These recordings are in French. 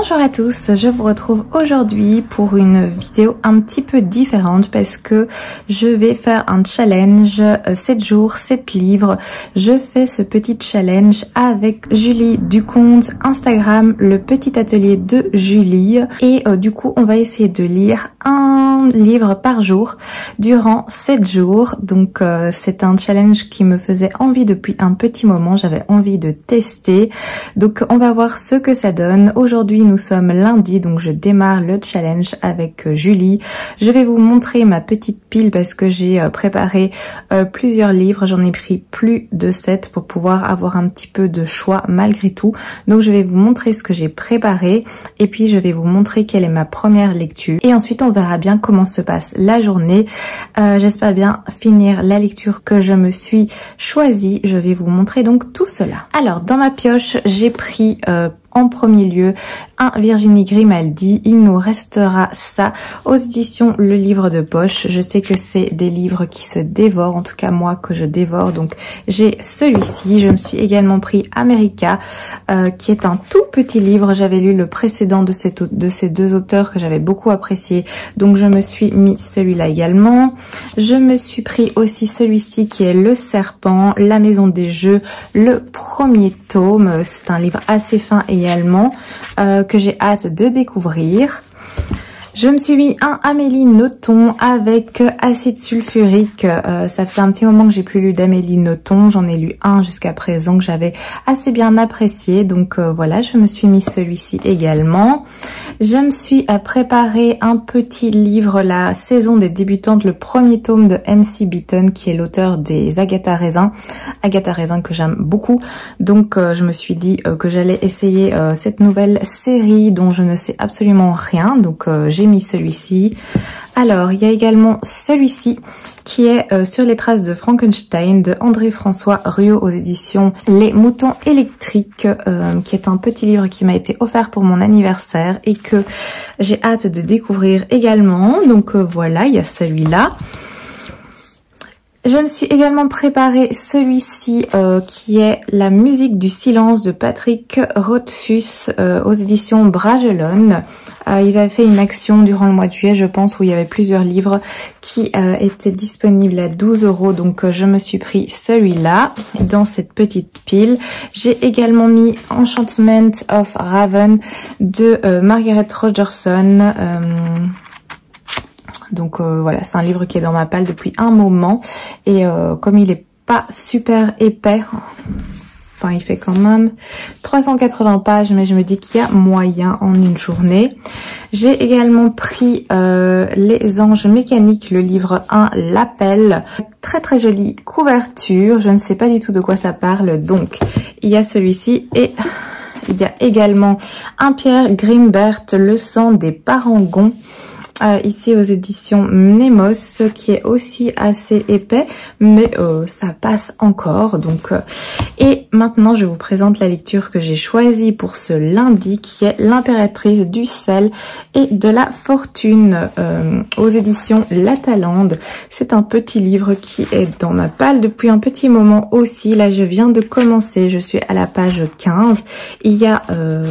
Bonjour à tous, je vous retrouve aujourd'hui pour une vidéo un petit peu différente parce que je vais faire un challenge 7 jours, 7 livres. Je fais ce petit challenge avec Julie du compte Instagram Le Petit Atelier de Julie et du coup on va essayer de lire un livre par jour durant 7 jours. Donc c'est un challenge qui me faisait envie depuis un petit moment, j'avais envie de tester. Donc on va voir ce que ça donne. Aujourd'hui nous sommes lundi, donc je démarre le challenge avec Julie. Je vais vous montrer ma petite pile parce que j'ai préparé plusieurs livres. J'en ai pris plus de 7 pour pouvoir avoir un petit peu de choix malgré tout. Donc je vais vous montrer ce que j'ai préparé et puis je vais vous montrer quelle est ma première lecture. Et ensuite on verra bien comment se passe la journée. J'espère bien finir la lecture que je me suis choisie. Je vais vous montrer donc tout cela. Alors dans ma pioche, j'ai pris en premier lieu un Virginie Grimaldi. Il nous restera ça aux éditions Le Livre de Poche. Je sais que c'est des livres qui se dévorent, en tout cas moi que je dévore, donc j'ai celui-ci. Je me suis également pris America qui est un tout petit livre. J'avais lu le précédent de ces deux auteurs que j'avais beaucoup apprécié, donc je me suis mis celui-là également. Je me suis pris aussi celui-ci qui est Le Serpent, La Maison des Jeux, le premier tome. C'est un livre assez fin également que j'ai hâte de découvrir. Je me suis mis un Amélie Nothomb avec acide sulfurique. Ça fait un petit moment que j'ai plus lu d'Amélie Nothomb. J'en ai lu un jusqu'à présent que j'avais assez bien apprécié. Donc voilà, je me suis mis celui-ci également. Je me suis préparé un petit livre, La Saison des débutantes, le premier tome de MC Beaton, qui est l'auteur des Agatha Raisin. Agatha Raisin que j'aime beaucoup. Donc je me suis dit que j'allais essayer cette nouvelle série dont je ne sais absolument rien. Donc j'ai mis celui-ci. Alors, il y a également celui-ci qui est Sur les traces de Frankenstein de André-François Ruot aux éditions Les Moutons électriques, qui est un petit livre qui m'a été offert pour mon anniversaire et que j'ai hâte de découvrir également. Donc voilà, il y a celui-là. Je me suis également préparé celui-ci qui est La musique du silence de Patrick Rothfuss aux éditions Bragelonne. Ils avaient fait une action durant le mois de juillet, je pense, où il y avait plusieurs livres qui étaient disponibles à 12 €. Donc je me suis pris celui-là dans cette petite pile. J'ai également mis Enchantment of Raven de Margaret Rogerson. Donc voilà, c'est un livre qui est dans ma palle depuis un moment et comme il est pas super épais, enfin il fait quand même 380 pages, mais je me dis qu'il y a moyen en une journée. J'ai également pris Les Anges mécaniques, le livre 1, L'Appel. Très très jolie couverture, je ne sais pas du tout de quoi ça parle, donc il y a celui-ci et il y a également un Pierre Grimbert, Le sang des parangons. Ici aux éditions Nemos, qui est aussi assez épais, mais ça passe encore. Donc et maintenant je vous présente la lecture que j'ai choisie pour ce lundi, qui est L'impératrice du sel et de la fortune aux éditions La Talande. C'est un petit livre qui est dans ma palle depuis un petit moment aussi. Là je viens de commencer, je suis à la page 15. Il y a,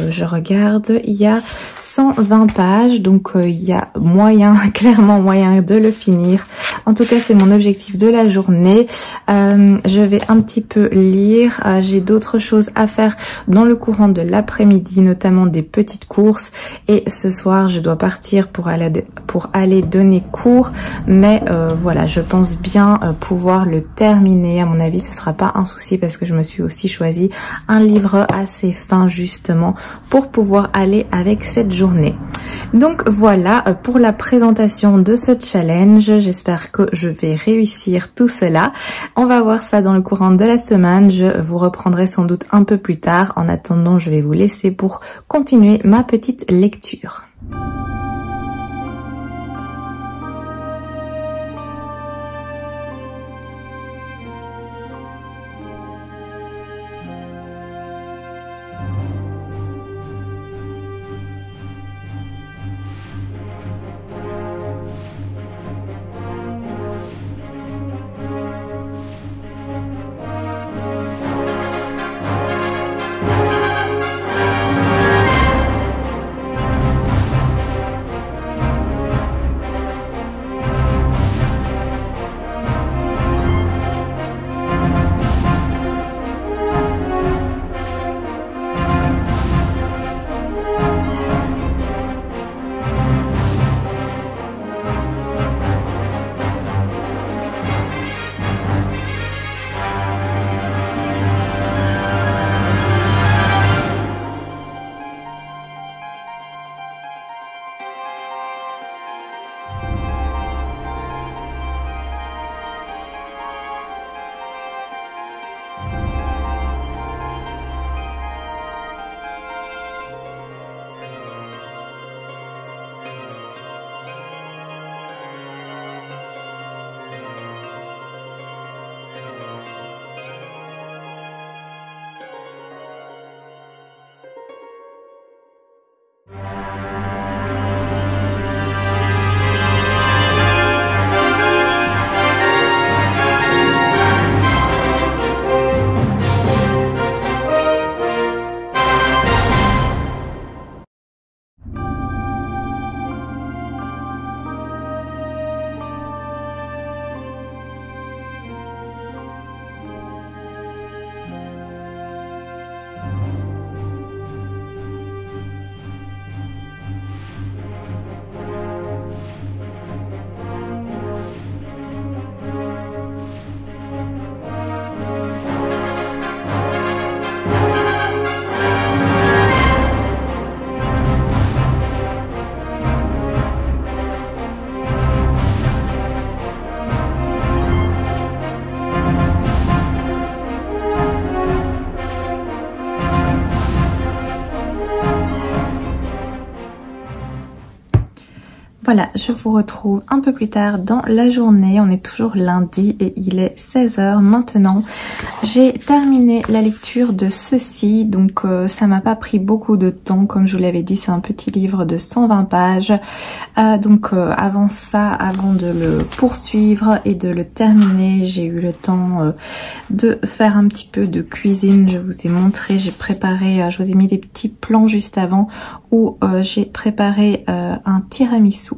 je regarde, il y a 120 pages, donc il y a moyen, clairement moyen de le finir. En tout cas, c'est mon objectif de la journée. Je vais un petit peu lire. J'ai d'autres choses à faire dans le courant de l'après-midi, notamment des petites courses. Et ce soir, je dois partir pour aller donner cours. Mais voilà, je pense bien pouvoir le terminer. À mon avis, ce sera pas un souci parce que je me suis aussi choisi un livre assez fin justement pour pouvoir aller avec cette journée. Donc voilà pour la présentation de ce challenge. J'espère que je vais réussir tout cela. On va voir ça dans le courant de la semaine. Je vous reprendrai sans doute un peu plus tard. En attendant, je vais vous laisser pour continuer ma petite lecture. Voilà, je vous retrouve un peu plus tard dans la journée. On est toujours lundi et il est 16 h maintenant. J'ai terminé la lecture de ceci, donc ça m'a pas pris beaucoup de temps. Comme je vous l'avais dit, c'est un petit livre de 120 pages. Avant ça, avant de le poursuivre et de le terminer, j'ai eu le temps de faire un petit peu de cuisine. Je vous ai montré, j'ai préparé, je vous ai mis des petits plans juste avant où j'ai préparé un tiramisu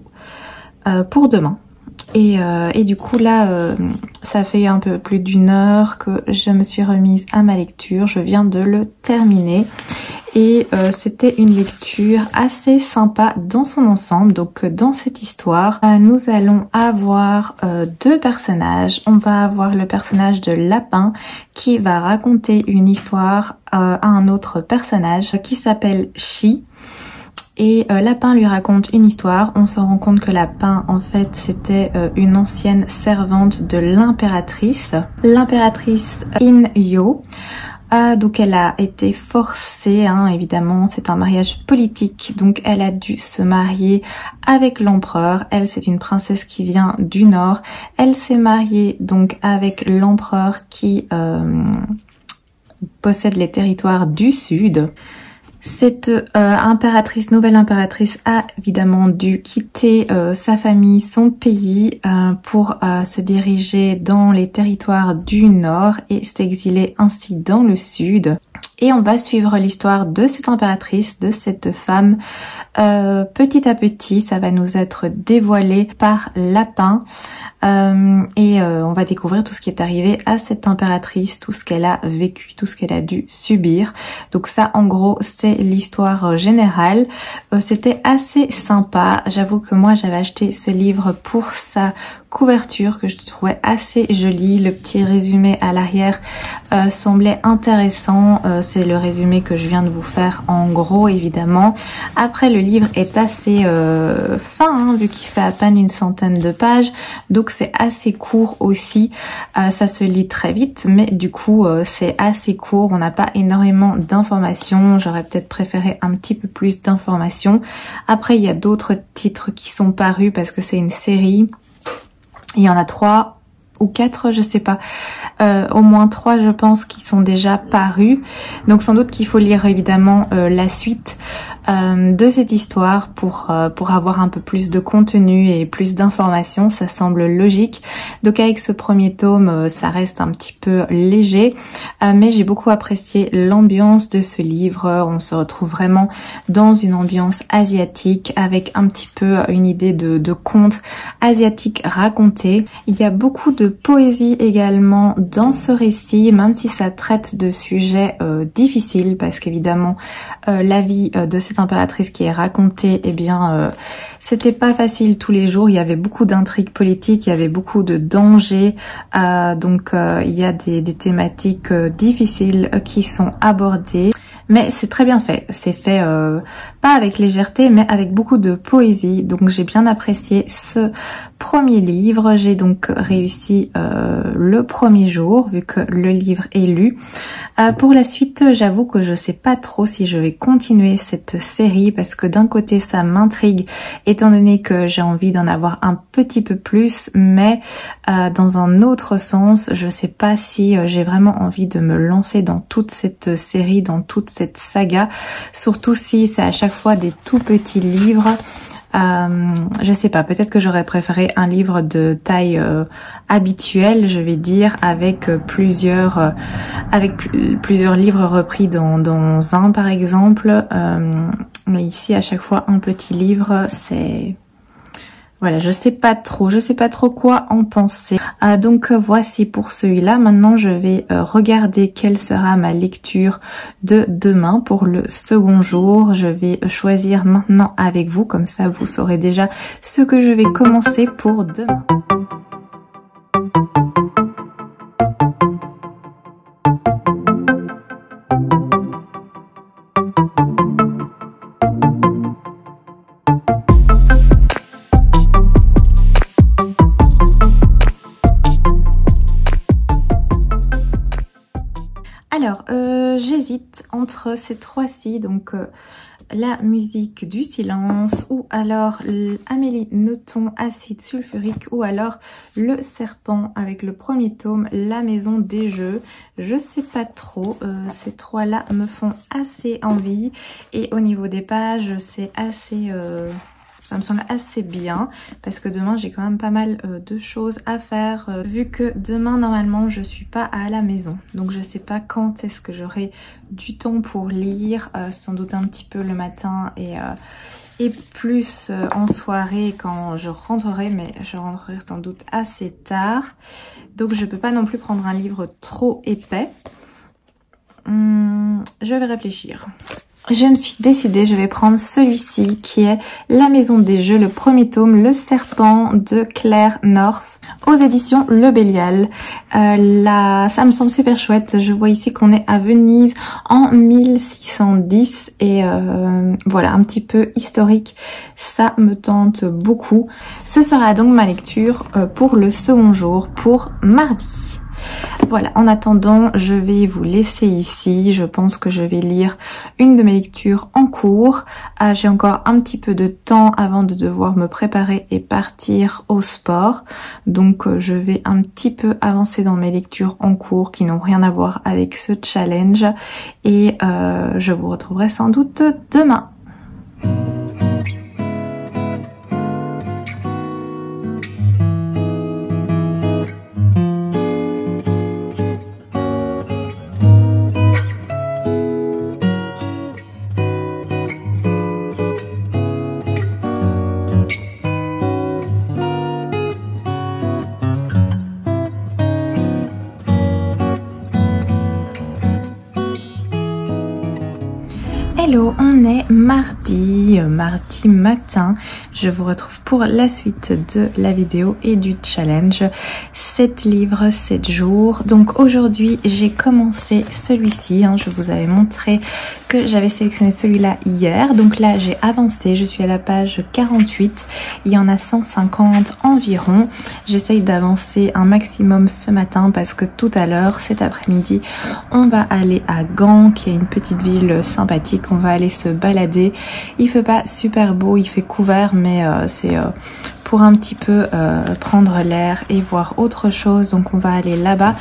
pour demain. Et du coup là, ça fait un peu plus d'1 heure que je me suis remise à ma lecture. Je viens de le terminer et c'était une lecture assez sympa dans son ensemble. Donc dans cette histoire, nous allons avoir 2 personnages. On va avoir le personnage de Lapin qui va raconter une histoire à un autre personnage qui s'appelle Chi. Et Lapin lui raconte une histoire. On se rend compte que Lapin, en fait, c'était une ancienne servante de l'impératrice. L'impératrice In-Yo. Donc elle a été forcée, hein, évidemment, c'est un mariage politique. Donc elle a dû se marier avec l'empereur. Elle, c'est une princesse qui vient du nord. Elle s'est mariée donc avec l'empereur qui possède les territoires du sud. Cette nouvelle impératrice a évidemment dû quitter sa famille, son pays pour se diriger dans les territoires du nord et s'exiler ainsi dans le sud. Et on va suivre l'histoire de cette impératrice, de cette femme. Petit à petit, ça va nous être dévoilé par Lapin. On va découvrir tout ce qui est arrivé à cette impératrice, tout ce qu'elle a vécu, tout ce qu'elle a dû subir. Donc ça, en gros, c'est l'histoire générale. C'était assez sympa. J'avoue que moi, j'avais acheté ce livre pour sa couverture que je trouvais assez jolie. Le petit résumé à l'arrière semblait intéressant. C'est le résumé que je viens de vous faire en gros, évidemment. Après, le livre est assez fin, hein, vu qu'il fait à peine une centaine de pages. Donc c'est assez court aussi. Ça se lit très vite, mais du coup c'est assez court. On n'a pas énormément d'informations. J'aurais peut-être préféré un petit peu plus d'informations. Après, il y a d'autres titres qui sont parus parce que c'est une série. Il y en a 3 ou 4, je sais pas. Au moins 3, je pense, qui sont déjà parus. Donc sans doute qu'il faut lire évidemment la suite de cette histoire pour avoir un peu plus de contenu et plus d'informations. Ça semble logique. Donc avec ce premier tome, ça reste un petit peu léger. Mais j'ai beaucoup apprécié l'ambiance de ce livre. On se retrouve vraiment dans une ambiance asiatique avec un petit peu une idée de conte asiatique raconté. Il y a beaucoup de poésie également dans ce récit, même si ça traite de sujets difficiles, parce qu'évidemment la vie de cette impératrice qui est racontée, eh bien c'était pas facile tous les jours. Il y avait beaucoup d'intrigues politiques, il y avait beaucoup de dangers, donc il y a des thématiques difficiles qui sont abordées. Mais c'est très bien fait. C'est fait pas avec légèreté, mais avec beaucoup de poésie. Donc j'ai bien apprécié ce premier livre. J'ai donc réussi le premier jour, vu que le livre est lu. Pour la suite, j'avoue que je sais pas trop si je vais continuer cette série, parce que d'un côté ça m'intrigue, étant donné que j'ai envie d'en avoir un petit peu plus, mais dans un autre sens, je sais pas si j'ai vraiment envie de me lancer dans toute cette série, dans toute cette saga, surtout si c'est à chaque fois des tout petits livres. Je sais pas, peut-être que j'aurais préféré un livre de taille habituelle, je vais dire, avec plusieurs livres repris dans un par exemple. Mais ici à chaque fois un petit livre, c'est... Voilà, je sais pas trop quoi en penser. Donc voici pour celui-là. Maintenant, je vais regarder quelle sera ma lecture de demain pour le second jour. Je vais choisir maintenant avec vous, comme ça vous saurez déjà ce que je vais commencer pour demain. Alors, j'hésite entre ces 3-ci, donc la musique du silence, ou alors Amélie Nothomb, acide sulfurique, ou alors Le Serpent avec le premier tome, La Maison des Jeux. Je sais pas trop, ces trois-là me font assez envie, et au niveau des pages, c'est assez... ça me semble assez bien parce que demain j'ai quand même pas mal de choses à faire vu que demain normalement je suis pas à la maison, donc je sais pas quand est-ce que j'aurai du temps pour lire, sans doute un petit peu le matin et plus en soirée quand je rentrerai, mais je rentrerai sans doute assez tard, donc je peux pas non plus prendre un livre trop épais. Je vais réfléchir. Je me suis décidée, je vais prendre celui-ci qui est La Maison des Jeux, le premier tome, Le Serpent de Claire North aux éditions Le Bélial. Ça me semble super chouette. Je vois ici qu'on est à Venise en 1610 et voilà, un petit peu historique. Ça me tente beaucoup. Ce sera donc ma lecture pour le second jour, pour mardi. Voilà, en attendant, je vais vous laisser ici. Je pense que je vais lire une de mes lectures en cours. J'ai encore un petit peu de temps avant de devoir me préparer et partir au sport. Donc, je vais un petit peu avancer dans mes lectures en cours qui n'ont rien à voir avec ce challenge. Et je vous retrouverai sans doute demain. Hello, on est mardi matin. Je vous retrouve pour la suite de la vidéo et du challenge 7 livres, 7 jours. Donc aujourd'hui, j'ai commencé celui-ci. Je vous avais montré que j'avais sélectionné celui-là hier. Donc là, j'ai avancé. Je suis à la page 48. Il y en a 150 environ. J'essaye d'avancer un maximum ce matin parce que tout à l'heure, cet après-midi, on va aller à Gand, qui est une petite ville sympathique. On va aller se balader. Il fait pas super beau, il fait couvert, mais c'est pour un petit peu prendre l'air et voir autre chose. Donc on va aller là-bas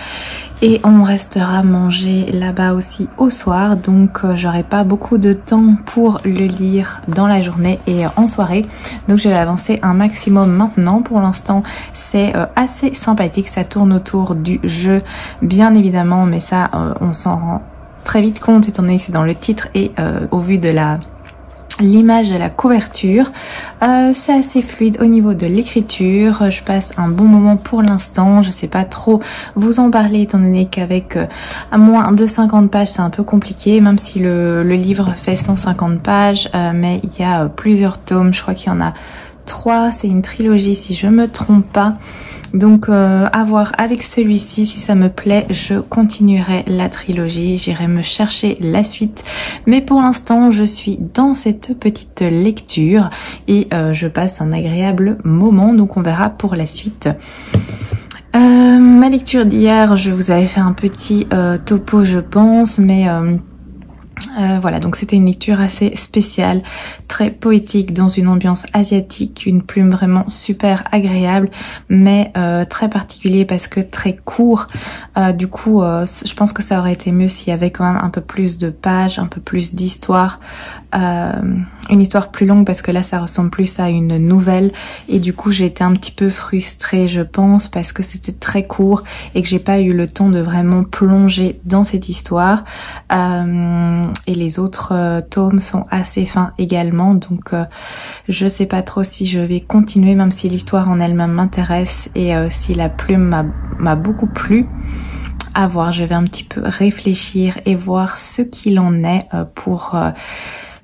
et on restera manger là-bas aussi au soir. Donc j'aurai pas beaucoup de temps pour le lire dans la journée et en soirée. Donc je vais avancer un maximum maintenant. Pour l'instant c'est assez sympathique. Ça tourne autour du jeu bien évidemment, mais ça on s'en rend très vite compte étant donné que c'est dans le titre et au vu de l'image de la couverture. C'est assez fluide au niveau de l'écriture. Je passe un bon moment pour l'instant. Je sais pas trop vous en parler étant donné qu'avec moins de 50 pages c'est un peu compliqué, même si le livre fait 150 pages, mais il y a plusieurs tomes. Je crois qu'il y en a 3. C'est une trilogie si je me trompe pas. Donc à voir avec celui-ci, si ça me plaît, je continuerai la trilogie, j'irai me chercher la suite. Mais pour l'instant, je suis dans cette petite lecture et je passe un agréable moment, donc on verra pour la suite. Ma lecture d'hier, je vous avais fait un petit topo je pense, mais... voilà, donc c'était une lecture assez spéciale, très poétique dans une ambiance asiatique, une plume vraiment super agréable, mais très particulier parce que très court. Du coup, je pense que ça aurait été mieux s'il y avait quand même un peu plus de pages, un peu plus d'histoire, une histoire plus longue parce que là ça ressemble plus à une nouvelle et du coup j'ai été un petit peu frustrée je pense parce que c'était très court et que j'ai pas eu le temps de vraiment plonger dans cette histoire. Et les autres tomes sont assez fins également, donc je sais pas trop si je vais continuer même si l'histoire en elle-même m'intéresse et si la plume m'a beaucoup plu. À voir, je vais un petit peu réfléchir et voir ce qu'il en est pour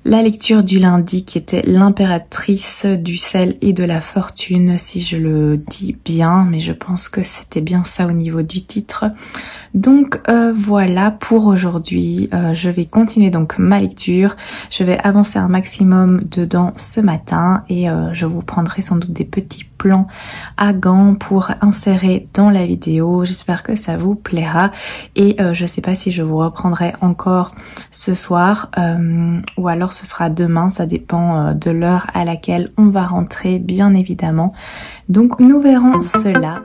la lecture du lundi qui était l'impératrice du sel et de la fortune, si je le dis bien, mais je pense que c'était bien ça au niveau du titre. Donc voilà pour aujourd'hui, je vais continuer donc ma lecture, je vais avancer un maximum dedans ce matin et je vous prendrai sans doute des petits plan à Gand pour insérer dans la vidéo. J'espère que ça vous plaira et je sais pas si je vous reprendrai encore ce soir ou alors ce sera demain, ça dépend de l'heure à laquelle on va rentrer bien évidemment. Donc nous verrons cela.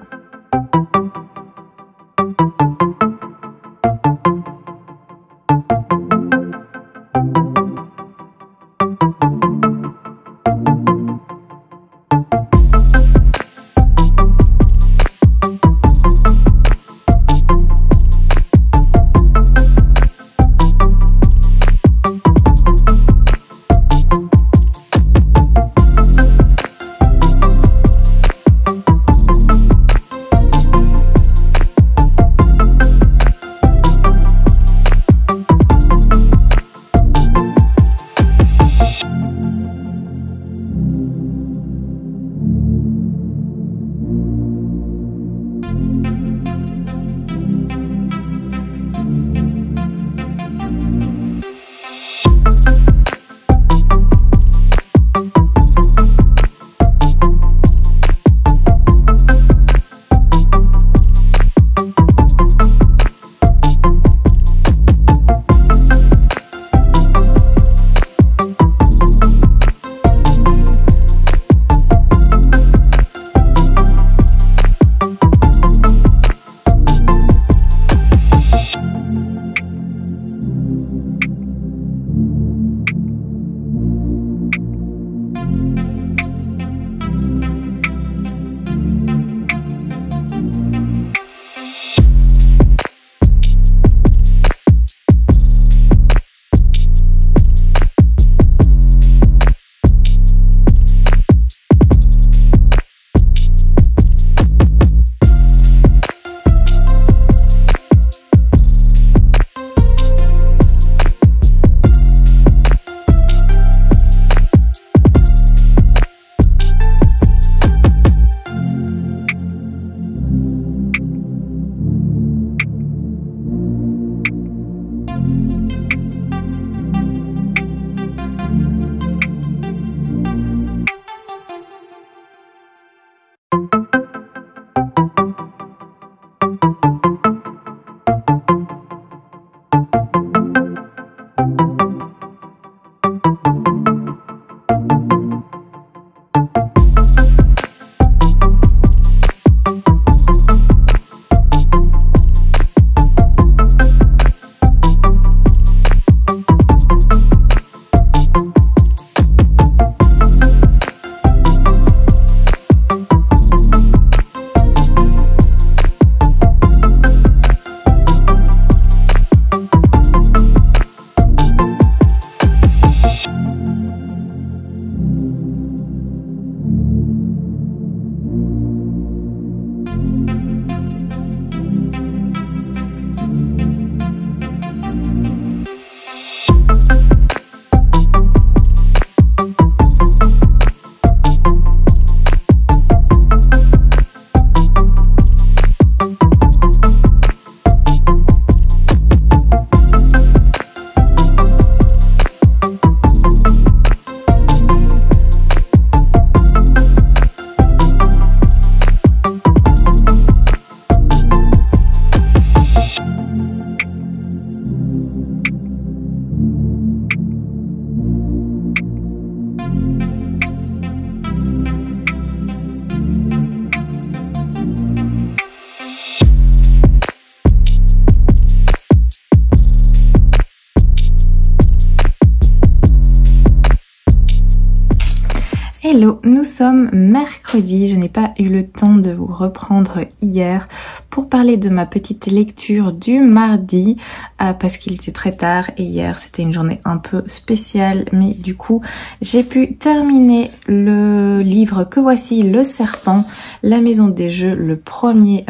Hello, nous sommes mercredi, je n'ai pas eu le temps de vous reprendre hier pour parler de ma petite lecture du mardi parce qu'il était très tard et hier c'était une journée un peu spéciale, mais du coup j'ai pu terminer le livre Que voici le serpent, la maison des jeux, le premier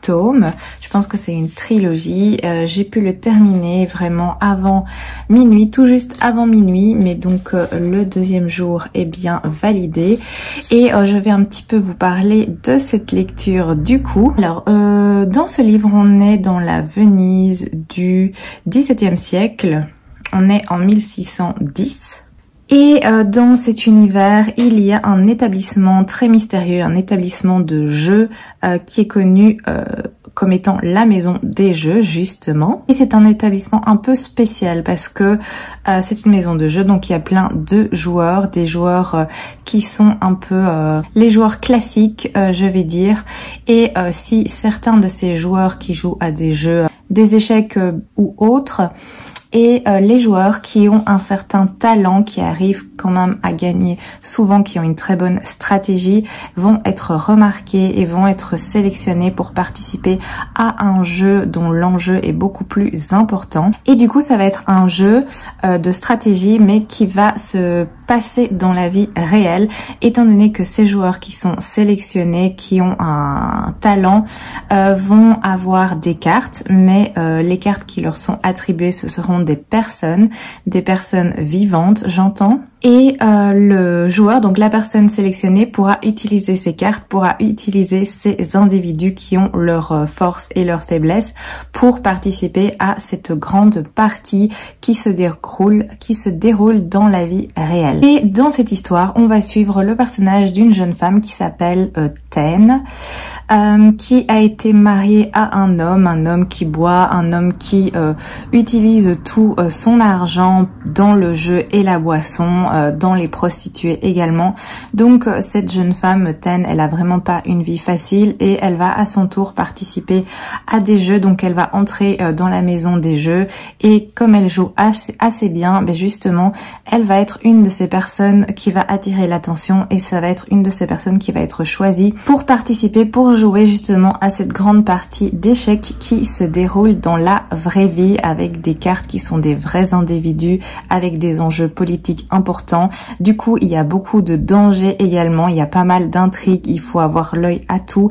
tome. Je pense que c'est une trilogie, j'ai pu le terminer vraiment avant minuit, tout juste avant minuit, mais donc le deuxième jour est bien validé et je vais un petit peu vous parler de cette lecture du coup. Alors dans ce livre on est dans la Venise du XVIIe siècle, on est en 1610 Et dans cet univers, il y a un établissement très mystérieux, un établissement de jeux qui est connu comme étant la maison des jeux justement. Et c'est un établissement un peu spécial parce que c'est une maison de jeux, donc il y a plein de joueurs, des joueurs qui sont un peu les joueurs classiques, je vais dire. Et si certains de ces joueurs qui jouent à des jeux, des échecs ou autres, et les joueurs qui ont un certain talent, qui arrivent quand même à gagner souvent, qui ont une très bonne stratégie, vont être remarqués et vont être sélectionnés pour participer à un jeu dont l'enjeu est beaucoup plus important. Et du coup, ça va être un jeu de stratégie, mais qui va se passer dans la vie réelle, étant donné que ces joueurs qui sont sélectionnés, qui ont un talent, vont avoir des cartes, mais les cartes qui leur sont attribuées, ce seront des personnes vivantes, j'entends. Et le joueur, donc la personne sélectionnée, pourra utiliser ces cartes, pourra utiliser ces individus qui ont leurs forces et leurs faiblesses pour participer à cette grande partie qui se déroule dans la vie réelle. Et dans cette histoire, on va suivre le personnage d'une jeune femme qui s'appelle Ten, qui a été mariée à un homme qui boit, un homme qui utilise tout son argent dans le jeu et la boisson, dans les prostituées également. Donc cette jeune femme Ten, elle a vraiment pas une vie facile et elle va à son tour participer à des jeux. Donc elle va entrer dans la maison des jeux et comme elle joue assez bien, ben justement elle va être une de ces personnes qui va attirer l'attention et ça va être une de ces personnes qui va être choisie pour participer, pour jouer justement à cette grande partie d'échecs qui se déroule dans la vraie vie avec des cartes qui sont des vrais individus, avec des enjeux politiques importants. Du coup, il y a beaucoup de dangers également, il y a pas mal d'intrigues, il faut avoir l'œil à tout,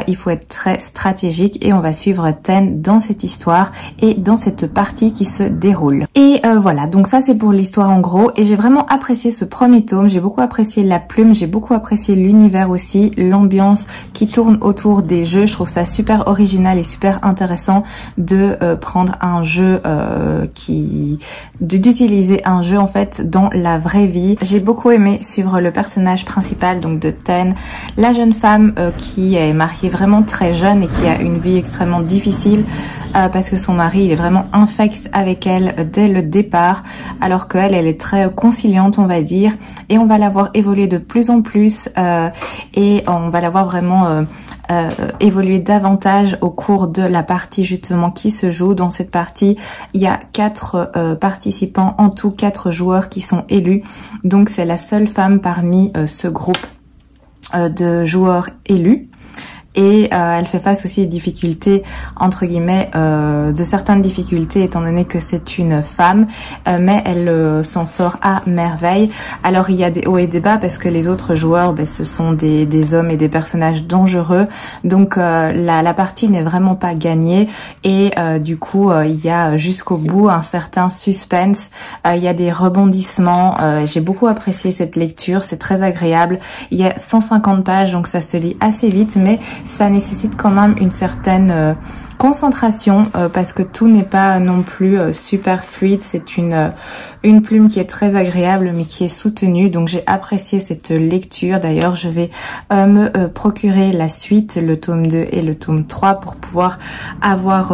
il faut être très stratégique et on va suivre Ten dans cette histoire et dans cette partie qui se déroule. Et voilà, donc ça c'est pour l'histoire en gros et j'ai vraiment apprécié ce premier tome, j'ai beaucoup apprécié la plume, j'ai beaucoup apprécié l'univers aussi, l'ambiance qui tourne autour des jeux. Je trouve ça super original et super intéressant de prendre un jeu d'utiliser un jeu en fait dans la vraie vie. J'ai beaucoup aimé suivre le personnage principal donc de Ten, la jeune femme qui est mariée vraiment très jeune et qui a une vie extrêmement difficile parce que son mari il est vraiment infect avec elle dès le départ, alors qu'elle elle est très conciliante on va dire, et on va la voir évoluer de plus en plus et on va la voir vraiment évoluer davantage au cours de la partie justement qui se joue. Dans cette partie, il y a 4 participants, en tout 4 joueurs qui sont élus. Donc c'est la seule femme parmi ce groupe de joueurs élus. Et elle fait face aussi aux difficultés, entre guillemets, de certaines difficultés étant donné que c'est une femme, mais elle s'en sort à merveille. Alors il y a des hauts et des bas parce que les autres joueurs, ben, ce sont des hommes et des personnages dangereux, donc la partie n'est vraiment pas gagnée et du coup il y a jusqu'au bout un certain suspense, il y a des rebondissements, j'ai beaucoup apprécié cette lecture, c'est très agréable, il y a 150 pages donc ça se lit assez vite mais ça nécessite quand même une certaine concentration parce que tout n'est pas non plus super fluide. C'est une plume qui est très agréable mais qui est soutenue, donc j'ai apprécié cette lecture. D'ailleurs je vais me procurer la suite, le tome 2 et le tome 3 pour pouvoir avoir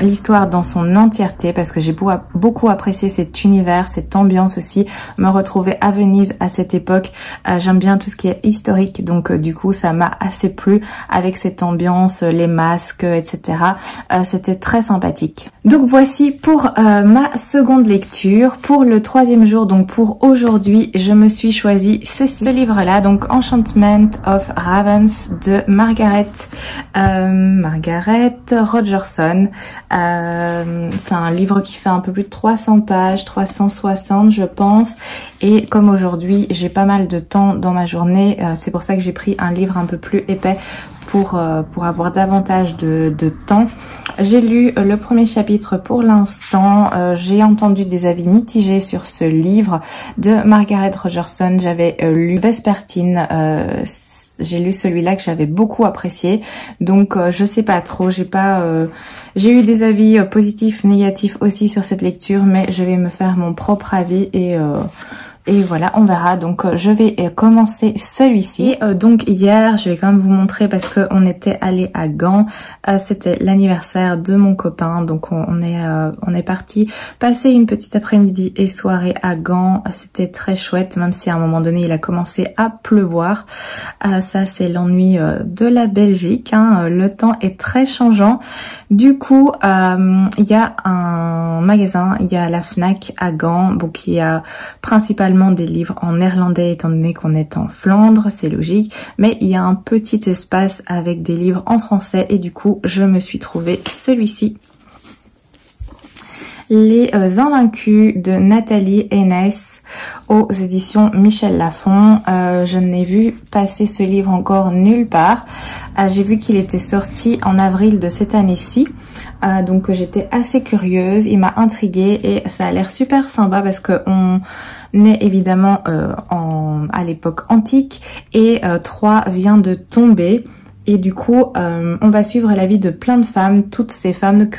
l'histoire dans son entièreté parce que j'ai beaucoup apprécié cet univers, cette ambiance aussi, me retrouver à Venise à cette époque. J'aime bien tout ce qui est historique, donc du coup ça m'a assez plu avec cette ambiance, les masques, etc. C'était très sympathique. Donc voici pour ma seconde lecture. Pour le 3e jour, donc pour aujourd'hui, je me suis choisi ce livre-là, donc Enchantment of Ravens de Margaret Rogerson. C'est un livre qui fait un peu plus de 300 pages, 360 je pense. Et comme aujourd'hui, j'ai pas mal de temps dans ma journée, c'est pour ça que j'ai pris un livre un peu plus épais pour avoir davantage de temps. J'ai lu le premier chapitre pour l'instant. J'ai entendu des avis mitigés sur ce livre de Margaret Rogerson. J'avais lu Vespertine. J'ai lu celui-là que j'avais beaucoup apprécié. Donc je sais pas trop. J'ai eu des avis positifs, négatifs aussi sur cette lecture, mais je vais me faire mon propre avis et Et voilà, on verra. Donc je vais commencer celui-ci. Donc hier, je vais quand même vous montrer parce que on était allé à Gand. C'était l'anniversaire de mon copain. Donc on est parti passer une petite après-midi et soirée à Gand. C'était très chouette, même si à un moment donné il a commencé à pleuvoir. Ça c'est l'ennui de la Belgique, hein. Le temps est très changeant. Du coup, il y a un magasin, il y a la Fnac à Gand, donc il y a principalement des livres en néerlandais étant donné qu'on est en Flandre, c'est logique, mais il y a un petit espace avec des livres en français et du coup je me suis trouvé celui-ci. Les Invaincus de Nathalie Hennès aux éditions Michel Lafon. Je n'ai vu passer ce livre encore nulle part. J'ai vu qu'il était sorti en avril de cette année-ci. Donc j'étais assez curieuse, il m'a intriguée et ça a l'air super sympa parce que on est évidemment à l'époque antique et Troie vient de tomber. Et du coup, on va suivre la vie de plein de femmes, toutes ces femmes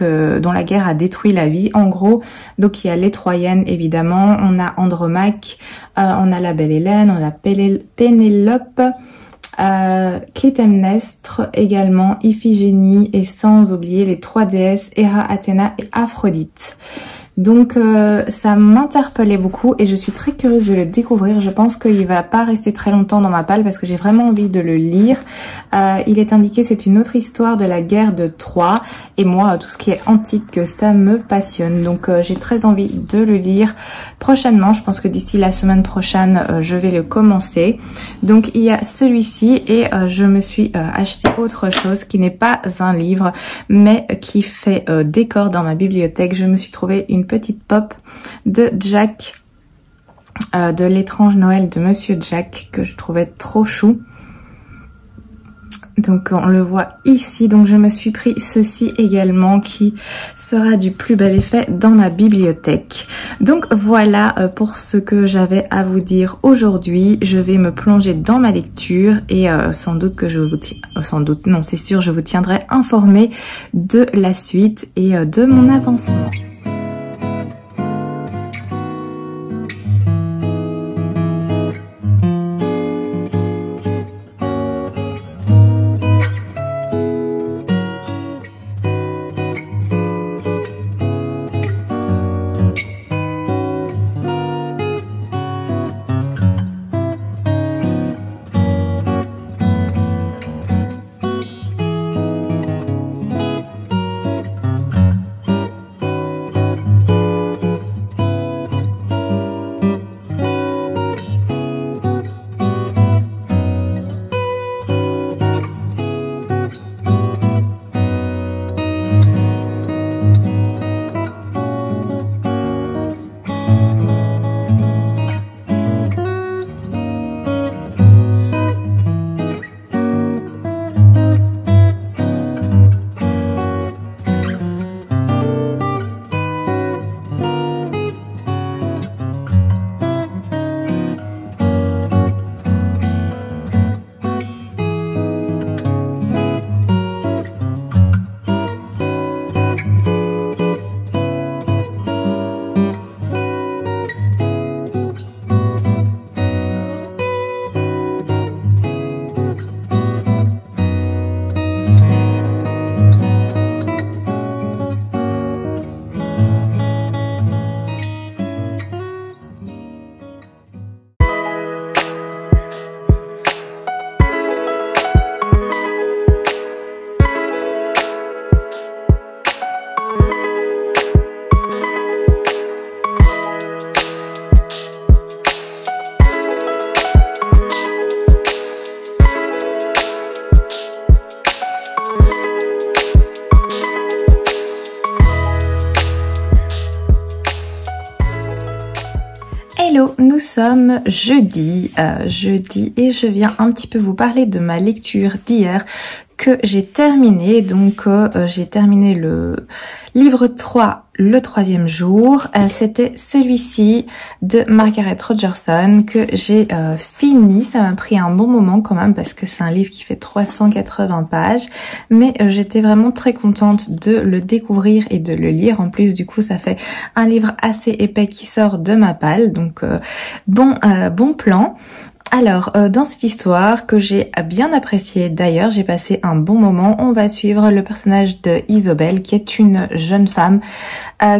dont la guerre a détruit la vie, en gros. Donc il y a les Troyennes, évidemment, on a Andromaque, on a la belle Hélène, on a Pénélope, Clytemnestre également, Iphigénie, et sans oublier les trois déesses, Héra, Athéna et Aphrodite. Donc ça m'interpellait beaucoup et je suis très curieuse de le découvrir. Je pense qu'il va pas rester très longtemps dans ma palle parce que j'ai vraiment envie de le lire. Il est indiqué c'est une autre histoire de la guerre de Troie et moi tout ce qui est antique ça me passionne. Donc j'ai très envie de le lire prochainement. Je pense que d'ici la semaine prochaine je vais le commencer. Donc il y a celui-ci et je me suis acheté autre chose qui n'est pas un livre mais qui fait décor dans ma bibliothèque. Je me suis trouvé une petite pop de Jack, de l'étrange Noël de Monsieur Jack, que je trouvais trop chou. Donc on le voit ici, donc je me suis pris ceci également qui sera du plus bel effet dans ma bibliothèque. Donc voilà pour ce que j'avais à vous dire aujourd'hui. Je vais me plonger dans ma lecture et sans doute que je vous non c'est sûr, je vous tiendrai informé de la suite et de mon avancement. Hello, nous sommes jeudi et je viens un petit peu vous parler de ma lecture d'hier que j'ai terminé. Donc j'ai terminé le livre 3 le 3e jour. C'était celui-ci de Margaret Rogerson que j'ai fini. Ça m'a pris un bon moment quand même parce que c'est un livre qui fait 380 pages. Mais j'étais vraiment très contente de le découvrir et de le lire. En plus, du coup, ça fait un livre assez épais qui sort de ma palle. Donc bon plan. Alors, dans cette histoire que j'ai bien appréciée d'ailleurs, j'ai passé un bon moment, on va suivre le personnage de Isobel qui est une jeune femme,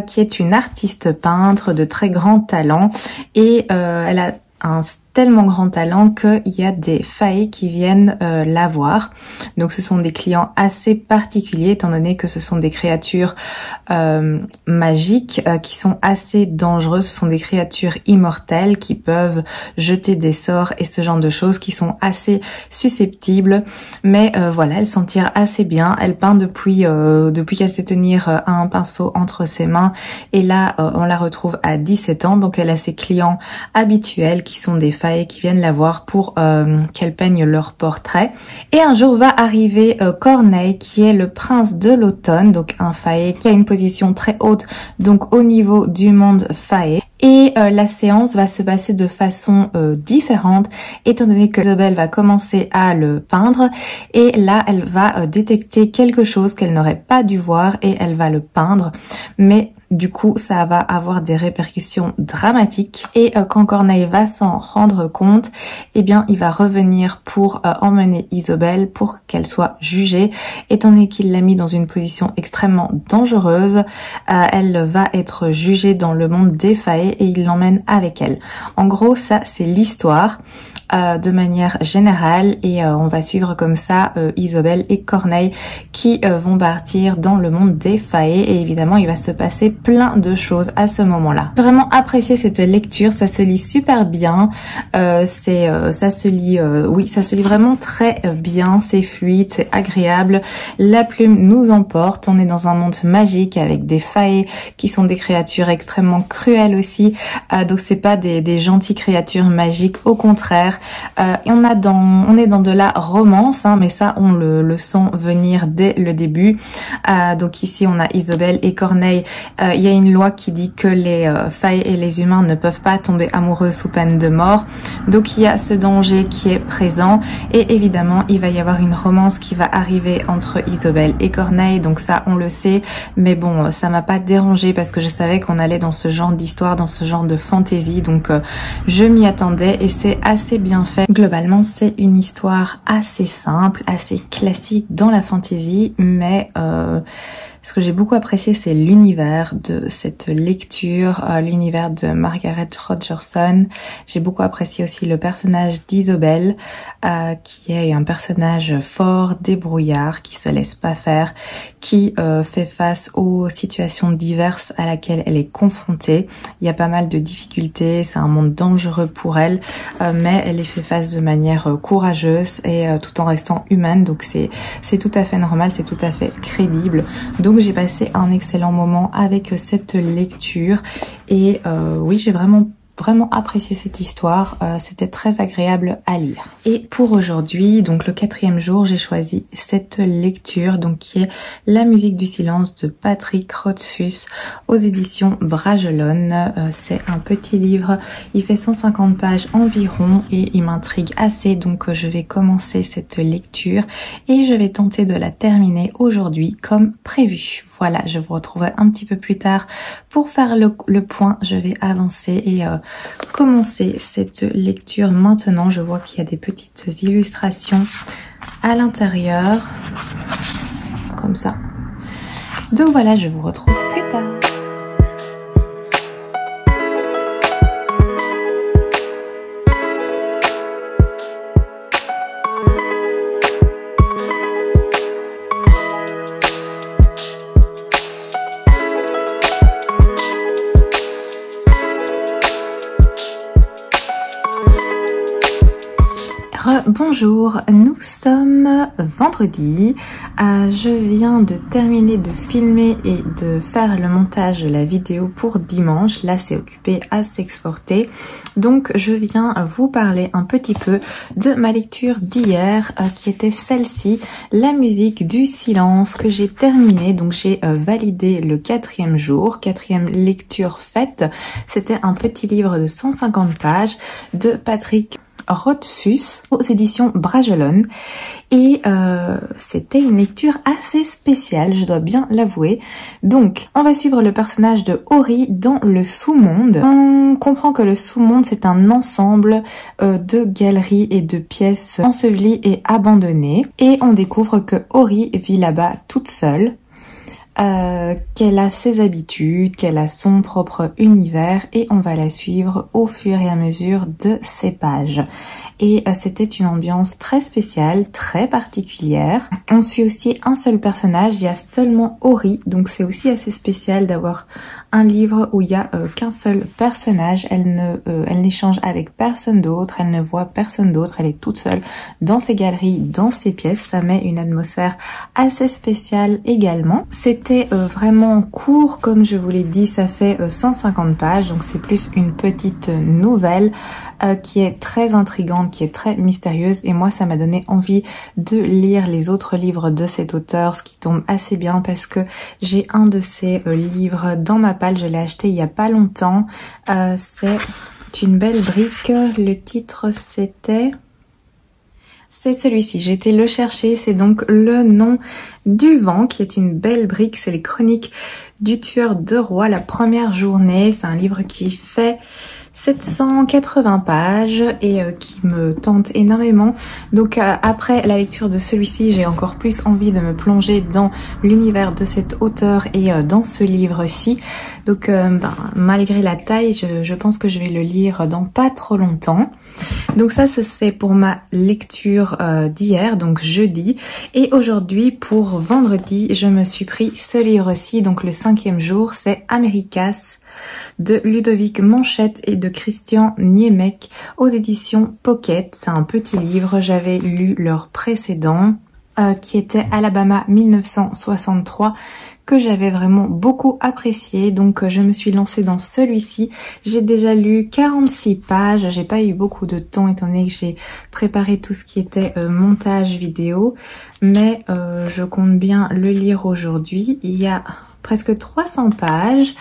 qui est une artiste peintre de très grand talent et elle a un tellement grand talent qu'il y a des failles qui viennent la voir. Donc ce sont des clients assez particuliers étant donné que ce sont des créatures magiques qui sont assez dangereuses. Ce sont des créatures immortelles qui peuvent jeter des sorts et ce genre de choses qui sont assez susceptibles. Mais voilà, elle s'en tire assez bien. Elle peint depuis qu'elle sait tenir un pinceau entre ses mains. Et là, on la retrouve à 17 ans. Donc elle a ses clients habituels qui sont des failles qui viennent la voir pour qu'elle peigne leur portrait. Et un jour va arriver Corneille qui est le prince de l'automne, donc un faillet qui a une position très haute donc au niveau du monde faillet. Et la séance va se passer de façon différente étant donné que Isobel va commencer à le peindre et là elle va détecter quelque chose qu'elle n'aurait pas dû voir et elle va le peindre. Mais du coup, ça va avoir des répercussions dramatiques et quand Corneille va s'en rendre compte, eh bien, il va revenir pour emmener Isobel pour qu'elle soit jugée. Étant donné qu'il l'a mis dans une position extrêmement dangereuse, elle va être jugée dans le monde des failles et il l'emmène avec elle. En gros, ça, c'est l'histoire de manière générale et on va suivre comme ça Isobel et Corneille qui vont partir dans le monde des failles et évidemment, il va se passer plein de choses à ce moment-là. J'ai vraiment apprécié cette lecture, ça se lit super bien, ça se lit vraiment très bien, c'est fluide, c'est agréable, la plume nous emporte, on est dans un monde magique avec des failles qui sont des créatures extrêmement cruelles aussi, donc c'est pas des gentilles créatures magiques, au contraire, et on est dans de la romance, hein, mais ça on le sent venir dès le début, donc ici on a Isobel et Corneille. Il y a une loi qui dit que les failles et les humains ne peuvent pas tomber amoureux sous peine de mort. Donc il y a ce danger qui est présent et évidemment il va y avoir une romance qui va arriver entre Isobel et Corneille. Donc ça on le sait, mais bon ça m'a pas dérangé parce que je savais qu'on allait dans ce genre d'histoire, dans ce genre de fantaisie. Donc je m'y attendais et c'est assez bien fait. Globalement c'est une histoire assez simple, assez classique dans la fantaisie, mais ce que j'ai beaucoup apprécié, c'est l'univers de cette lecture, l'univers de Margaret Rogerson. J'ai beaucoup apprécié aussi le personnage d'Isobel, qui est un personnage fort, débrouillard, qui se laisse pas faire, qui fait face aux situations diverses à laquelle elle est confrontée. Il y a pas mal de difficultés, c'est un monde dangereux pour elle, mais elle y fait face de manière courageuse et tout en restant humaine. Donc c'est tout à fait normal, c'est tout à fait crédible. Donc j'ai passé un excellent moment avec cette lecture et oui, j'ai vraiment apprécié cette histoire, c'était très agréable à lire. Et pour aujourd'hui, donc le 4e jour, j'ai choisi cette lecture donc qui est La musique du silence de Patrick Rothfuss aux éditions Bragelonne. C'est un petit livre, il fait 150 pages environ et il m'intrigue assez, donc je vais commencer cette lecture et je vais tenter de la terminer aujourd'hui comme prévu. Voilà, je vous retrouverai un petit peu plus tard pour faire le point. Je vais avancer et commencer cette lecture maintenant. Je vois qu'il y a des petites illustrations à l'intérieur, comme ça. Donc voilà, je vous retrouve plus tard. Bonjour, nous sommes vendredi. Je viens de terminer de filmer et de faire le montage de la vidéo pour dimanche. Là, c'est occupé à s'exporter. Donc, je viens vous parler un petit peu de ma lecture d'hier, qui était celle-ci, La musique du silence, que j'ai terminée. Donc, j'ai validé le 4e jour, 4e lecture faite. C'était un petit livre de 150 pages de Patrick Rothfuss aux éditions Bragelonne et c'était une lecture assez spéciale, je dois bien l'avouer. Donc on va suivre le personnage de Ori dans le sous-monde. On comprend que le sous-monde c'est un ensemble de galeries et de pièces ensevelies et abandonnées, et on découvre que Ori vit là-bas toute seule. Qu'elle a ses habitudes, qu'elle a son propre univers, et on va la suivre au fur et à mesure de ses pages. Et c'était une ambiance très spéciale, très particulière. On suit aussi un seul personnage, il y a seulement Ori, donc c'est aussi assez spécial d'avoir un livre où il y a qu'un seul personnage. Elle n'échange avec personne d'autre, elle ne voit personne d'autre, elle est toute seule dans ses galeries, dans ses pièces. Ça met une atmosphère assez spéciale également. C'était vraiment court, comme je vous l'ai dit, ça fait 150 pages, donc c'est plus une petite nouvelle qui est très intrigante, qui est très mystérieuse, et moi ça m'a donné envie de lire les autres livres de cet auteur, ce qui tombe assez bien parce que j'ai un de ces livres dans ma palle, je l'ai acheté il y a pas longtemps. C'est une belle brique, le titre c'est celui-ci, j'ai été le chercher, c'est donc Le Nom du Vent, qui est une belle brique, c'est les chroniques du tueur de roi, la première journée. C'est un livre qui fait 780 pages et qui me tente énormément. Donc après la lecture de celui-ci, j'ai encore plus envie de me plonger dans l'univers de cet auteur et dans ce livre-ci. Donc malgré la taille, je pense que je vais le lire dans pas trop longtemps. Donc ça c'est pour ma lecture d'hier, donc jeudi. Et aujourd'hui, pour vendredi, je me suis pris ce livre-ci, donc le 5e jour, c'est Americas de Ludovic Manchette et de Christian Niemek aux éditions Pocket. C'est un petit livre, j'avais lu leur précédent qui était Alabama 1963, que j'avais vraiment beaucoup apprécié, donc je me suis lancée dans celui-ci. J'ai déjà lu 46 pages, j'ai pas eu beaucoup de temps étant donné que j'ai préparé tout ce qui était montage vidéo, mais je compte bien le lire aujourd'hui. Il y a presque 300 pages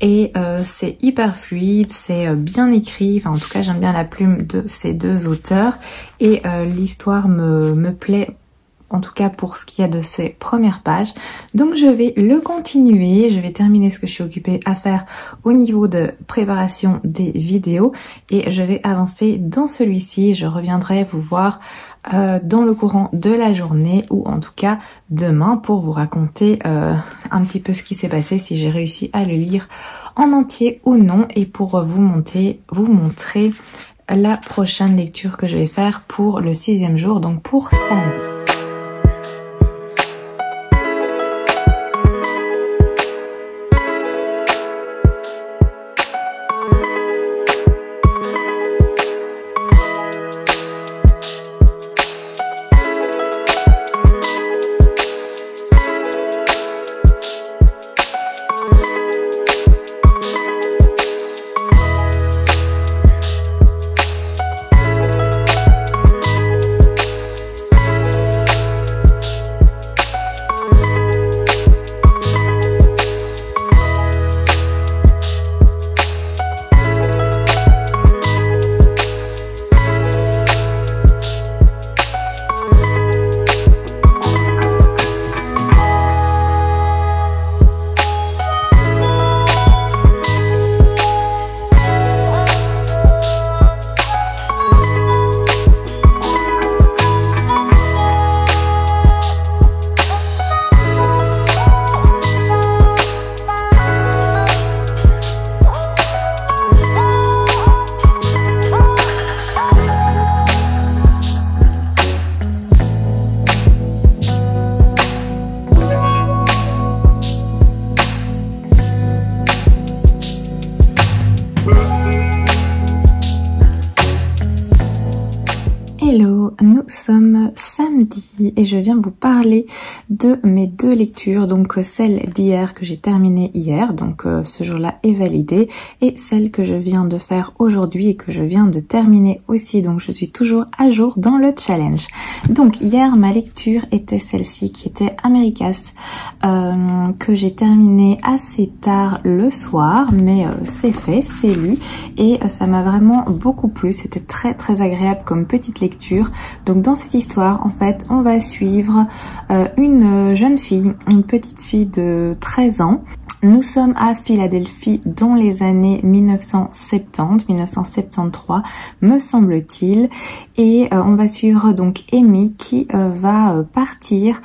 et c'est hyper fluide, c'est bien écrit, enfin en tout cas j'aime bien la plume de ces deux auteurs, et l'histoire me plaît, en tout cas pour ce qui est de ces premières pages. Donc je vais le continuer, je vais terminer ce que je suis occupée à faire au niveau de préparation des vidéos, et je vais avancer dans celui-ci. Je reviendrai vous voir dans le courant de la journée, ou en tout cas demain, pour vous raconter un petit peu ce qui s'est passé, si j'ai réussi à le lire en entier ou non, et pour vous montrer la prochaine lecture que je vais faire pour le 6e jour, donc pour samedi. sommes samedi et je viens vous parler de mes deux lectures, donc celle d'hier que j'ai terminée hier, donc ce jour-là est validé, et celle que je viens de faire aujourd'hui et que je viens de terminer aussi, donc je suis toujours à jour dans le challenge. Donc hier ma lecture était celle-ci qui était Americas, que j'ai terminée assez tard le soir, mais c'est fait, c'est lu et ça m'a vraiment beaucoup plu, c'était très agréable comme petite lecture. Donc dans cette histoire, en fait, on va suivre une jeune fille, une petite fille de 13 ans. Nous sommes à Philadelphie dans les années 1970-1973, me semble-t-il, et on va suivre donc Amy qui va partir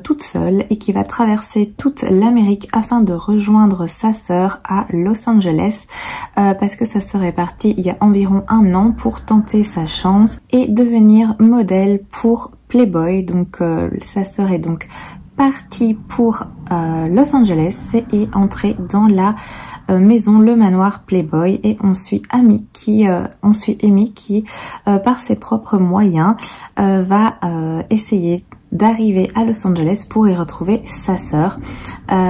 toute seule et qui va traverser toute l'Amérique afin de rejoindre sa sœur à Los Angeles, parce que sa sœur est partie il y a environ un an pour tenter sa chance et devenir modèle pour Playboy. Donc sa sœur est donc partie pour Los Angeles et entrée dans la maison, le manoir Playboy, et on suit Amy qui par ses propres moyens va essayer d'arriver à Los Angeles pour y retrouver sa sœur.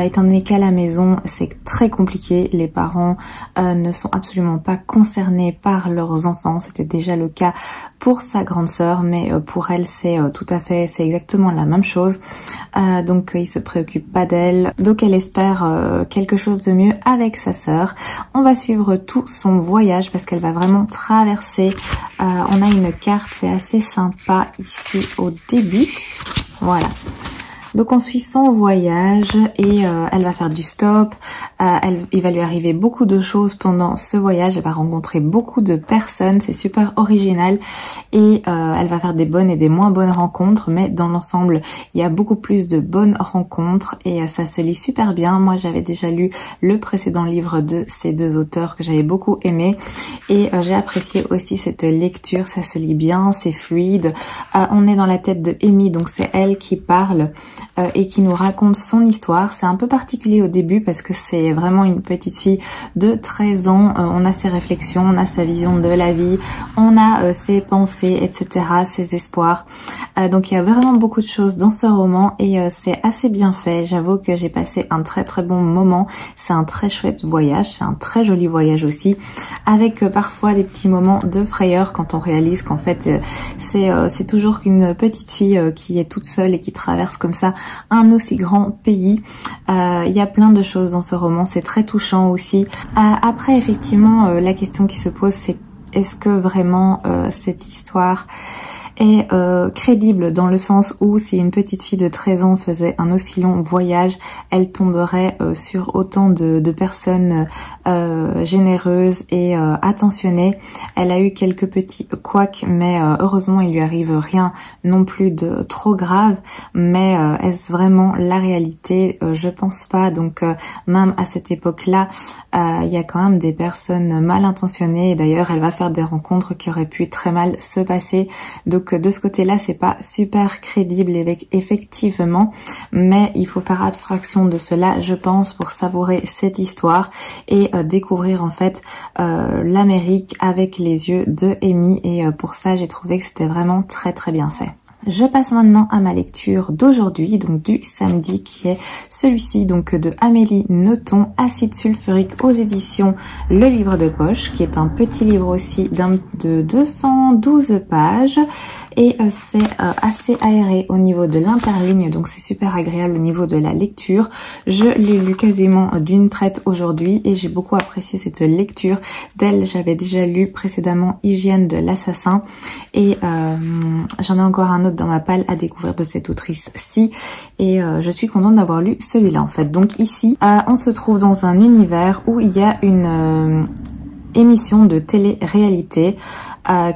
Étant donné qu'à la maison c'est très compliqué, les parents ne sont absolument pas concernés par leurs enfants, c'était déjà le cas pour sa grande sœur, mais pour elle c'est c'est exactement la même chose. Donc ils se préoccupent pas d'elle, donc elle espère quelque chose de mieux avec sa sœur. On va suivre tout son voyage parce qu'elle va vraiment traverser. On a une carte, c'est assez sympa ici au début. Voilà. Donc on suit son voyage et elle va faire du stop, il va lui arriver beaucoup de choses pendant ce voyage, elle va rencontrer beaucoup de personnes, c'est super original et elle va faire des bonnes et des moins bonnes rencontres, mais dans l'ensemble il y a beaucoup plus de bonnes rencontres et ça se lit super bien. Moi j'avais déjà lu le précédent livre de ces deux auteurs que j'avais beaucoup aimé et j'ai apprécié aussi cette lecture, ça se lit bien, c'est fluide. On est dans la tête de Amy, donc c'est elle qui parle et qui nous raconte son histoire. C'est un peu particulier au début parce que c'est vraiment une petite fille de 13 ans. On a ses réflexions, on a sa vision de la vie, on a ses pensées, etc., ses espoirs. Donc il y a vraiment beaucoup de choses dans ce roman et c'est assez bien fait. J'avoue que j'ai passé un très bon moment. C'est un très chouette voyage, c'est un très joli voyage aussi, avec parfois des petits moments de frayeur quand on réalise qu'en fait c'est toujours qu'une petite fille qui est toute seule et qui traverse comme ça un aussi grand pays. Il y a plein de choses dans ce roman, c'est très touchant aussi. Après effectivement la question qui se pose c'est est-ce que vraiment cette histoire est crédible, dans le sens où si une petite fille de 13 ans faisait un aussi long voyage, elle tomberait sur autant de personnes généreuses et attentionnées. Elle a eu quelques petits couacs, mais heureusement il lui arrive rien non plus de trop grave, mais est-ce vraiment la réalité? Je pense pas. Donc même à cette époque-là, il y a quand même des personnes mal intentionnées et d'ailleurs elle va faire des rencontres qui auraient pu très mal se passer. Donc de ce côté-là, c'est pas super crédible effectivement, mais il faut faire abstraction de cela, je pense, pour savourer cette histoire et découvrir en fait l'Amérique avec les yeux de Amy, et pour ça j'ai trouvé que c'était vraiment très bien fait. Je passe maintenant à ma lecture d'aujourd'hui, donc du samedi, qui est celui-ci, donc de Amélie Nothomb, Acide sulfurique aux éditions Le Livre de Poche, qui est un petit livre aussi de 212 pages. Et c'est assez aéré au niveau de l'interligne, donc c'est super agréable au niveau de la lecture. Je l'ai lu quasiment d'une traite aujourd'hui et j'ai beaucoup apprécié cette lecture. D'elle, j'avais déjà lu précédemment Hygiène de l'assassin et j'en ai encore un autre dans ma palle à découvrir de cette autrice-ci et je suis contente d'avoir lu celui-là en fait. Donc ici, on se trouve dans un univers où il y a une émission de télé-réalité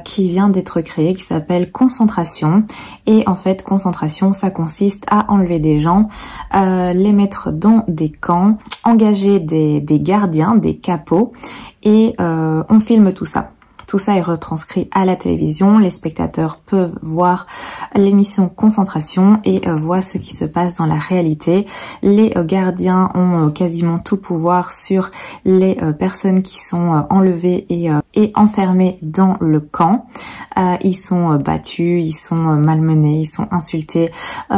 qui vient d'être créée, qui s'appelle Concentration. Et en fait, Concentration, ça consiste à enlever des gens, les mettre dans des camps, engager des gardiens, des capots, et on filme tout ça. Tout ça est retranscrit à la télévision. Les spectateurs peuvent voir l'émission Concentration et voir ce qui se passe dans la réalité. Les gardiens ont quasiment tout pouvoir sur les personnes qui sont enlevées et enfermés dans le camp. Ils sont battus, ils sont malmenés, ils sont insultés,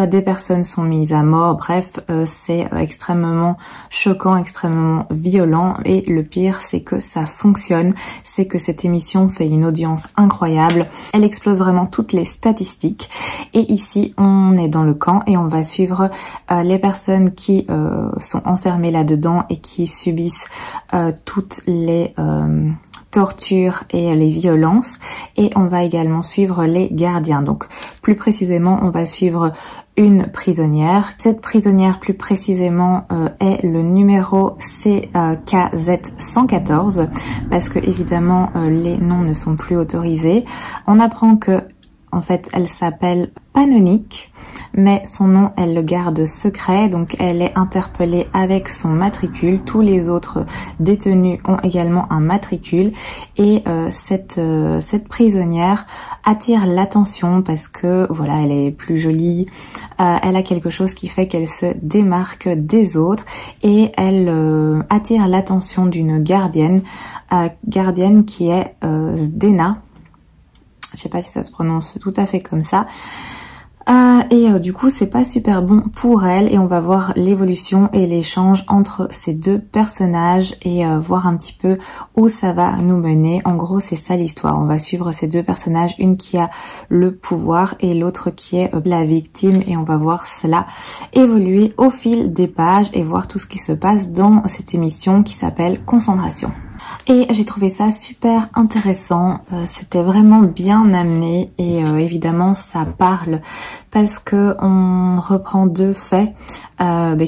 des personnes sont mises à mort. Bref, c'est extrêmement choquant, extrêmement violent, et le pire c'est que ça fonctionne, c'est que cette émission fait une audience incroyable, elle explose vraiment toutes les statistiques. Et ici on est dans le camp et on va suivre les personnes qui sont enfermées là-dedans et qui subissent toutes les tortures et les violences, et on va également suivre les gardiens. Donc plus précisément on va suivre une prisonnière. Cette prisonnière plus précisément est le numéro CKZ114 parce que évidemment les noms ne sont plus autorisés. On apprend que en fait elle s'appelle Panonique, mais son nom elle le garde secret, donc elle est interpellée avec son matricule. Tous les autres détenus ont également un matricule, et cette prisonnière attire l'attention parce que voilà, elle est plus jolie, elle a quelque chose qui fait qu'elle se démarque des autres, et elle attire l'attention d'une gardienne qui est Zdena. Je sais pas si ça se prononce tout à fait comme ça. Du coup c'est pas super bon pour elle, et on va voir l'évolution et l'échange entre ces deux personnages et voir un petit peu où ça va nous mener. En gros c'est ça l'histoire, on va suivre ces deux personnages, une qui a le pouvoir et l'autre qui est la victime, et on va voir cela évoluer au fil des pages et voir tout ce qui se passe dans cette émission qui s'appelle Concentration. Et j'ai trouvé ça super intéressant, c'était vraiment bien amené, et évidemment ça parle parce que on reprend deux faits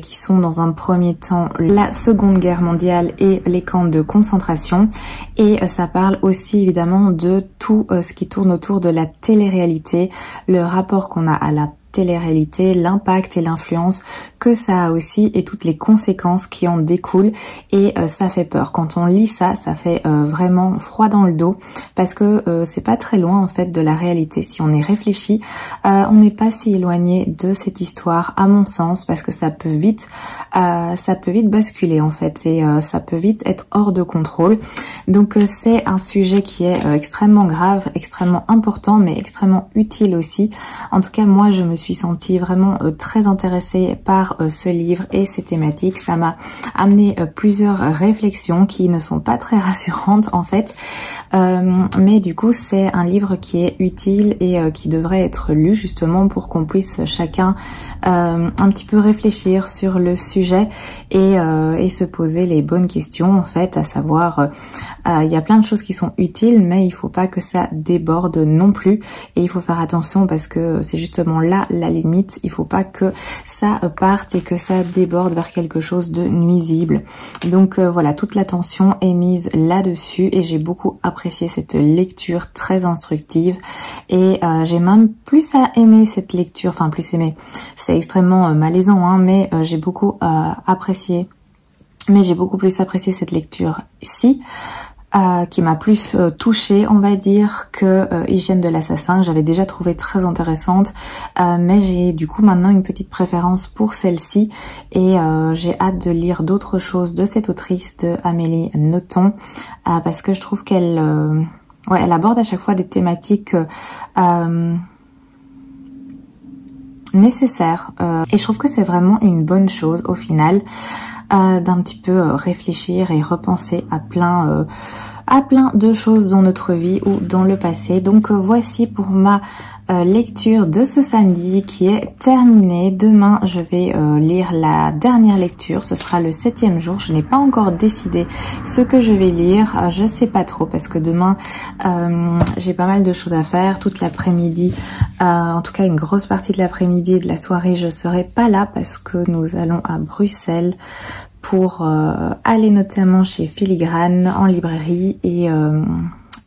qui sont dans un premier temps la Seconde Guerre mondiale et les camps de concentration, et ça parle aussi évidemment de tout ce qui tourne autour de la télé-réalité, le rapport qu'on a à la télé-réalité, l'impact et l'influence que ça a aussi, et toutes les conséquences qui en découlent, et ça fait peur. Quand on lit ça, ça fait vraiment froid dans le dos, parce que c'est pas très loin en fait de la réalité. Si on y réfléchit, on n'est pas si éloigné de cette histoire à mon sens, parce que ça peut vite basculer en fait, et ça peut vite être hors de contrôle. Donc c'est un sujet qui est extrêmement grave, extrêmement important, mais extrêmement utile aussi. En tout cas moi je me suis sentie vraiment très intéressée par ce livre et ses thématiques. Ça m'a amené plusieurs réflexions qui ne sont pas très rassurantes en fait, mais du coup c'est un livre qui est utile et qui devrait être lu justement pour qu'on puisse chacun un petit peu réfléchir sur le sujet et se poser les bonnes questions en fait, à savoir il y a plein de choses qui sont utiles, mais il faut pas que ça déborde non plus, et il faut faire attention parce que c'est justement là la limite. Il faut pas que ça parte et que ça déborde vers quelque chose de nuisible. Donc voilà, toute l'attention est mise là-dessus, et j'ai beaucoup apprécié cette lecture très instructive, et j'ai même plus à aimer cette lecture, enfin plus aimé, c'est extrêmement malaisant hein, mais j'ai beaucoup apprécié, mais j'ai beaucoup plus apprécié cette lecture ici, qui m'a plus touchée on va dire que Hygiène de l'assassin, que j'avais déjà trouvé très intéressante, mais j'ai du coup maintenant une petite préférence pour celle-ci, et j'ai hâte de lire d'autres choses de cette autrice, de Amélie Nothomb, parce que je trouve qu'elle elle aborde à chaque fois des thématiques nécessaires, et je trouve que c'est vraiment une bonne chose au final, d'un petit peu réfléchir et repenser à plein de choses dans notre vie ou dans le passé. Donc voici pour ma lecture de ce samedi qui est terminée. Demain je vais lire la dernière lecture, ce sera le 7e jour. Je n'ai pas encore décidé ce que je vais lire, je sais pas trop parce que demain j'ai pas mal de choses à faire toute l'après-midi, en tout cas une grosse partie de l'après-midi et de la soirée je serai pas là parce que nous allons à Bruxelles pour aller notamment chez Filigrane en librairie,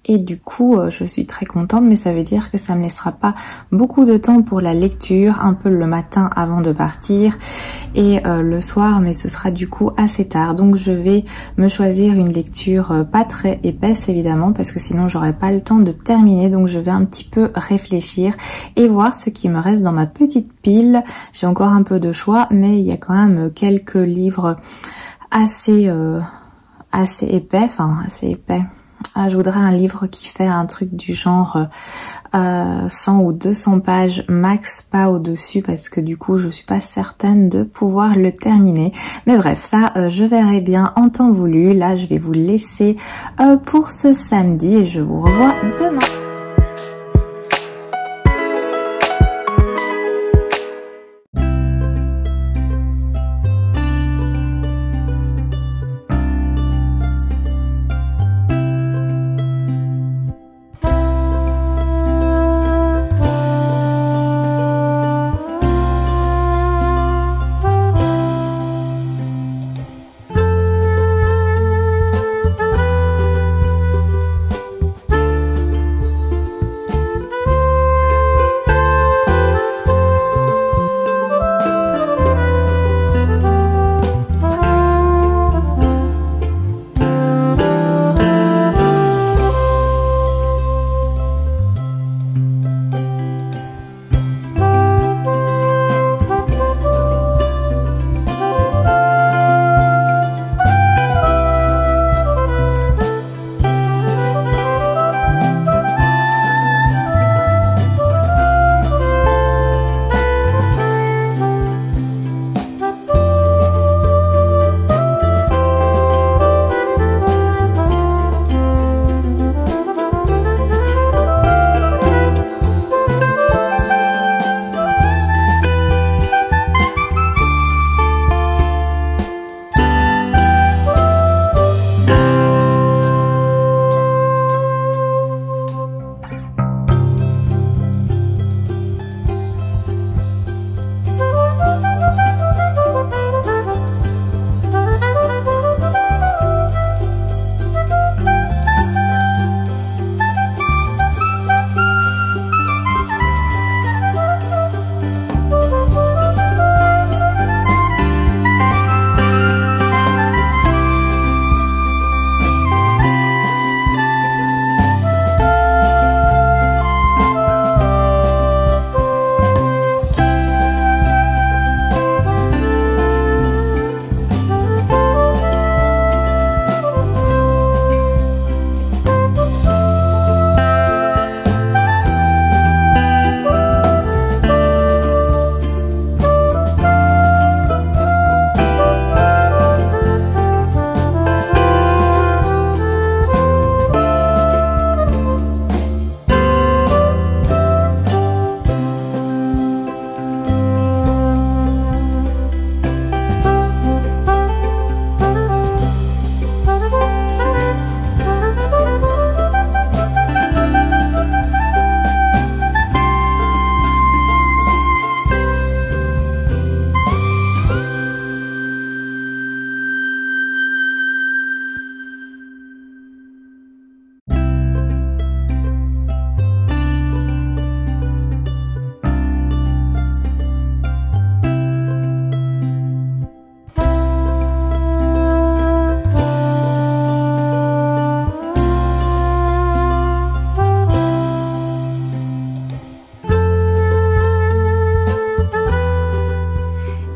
et du coup je suis très contente, mais ça veut dire que ça me laissera pas beaucoup de temps pour la lecture, un peu le matin avant de partir et le soir, mais ce sera du coup assez tard. Donc je vais me choisir une lecture pas très épaisse évidemment, parce que sinon j'aurai pas le temps de terminer. Donc je vais un petit peu réfléchir et voir ce qui me reste dans ma petite pile. J'ai encore un peu de choix, mais il y a quand même quelques livres assez épais, Je voudrais un livre qui fait un truc du genre 100 ou 200 pages max, pas au-dessus, parce que du coup je suis pas certaine de pouvoir le terminer. Mais bref, ça je verrai bien en temps voulu. Là je vais vous laisser pour ce samedi et je vous revois demain.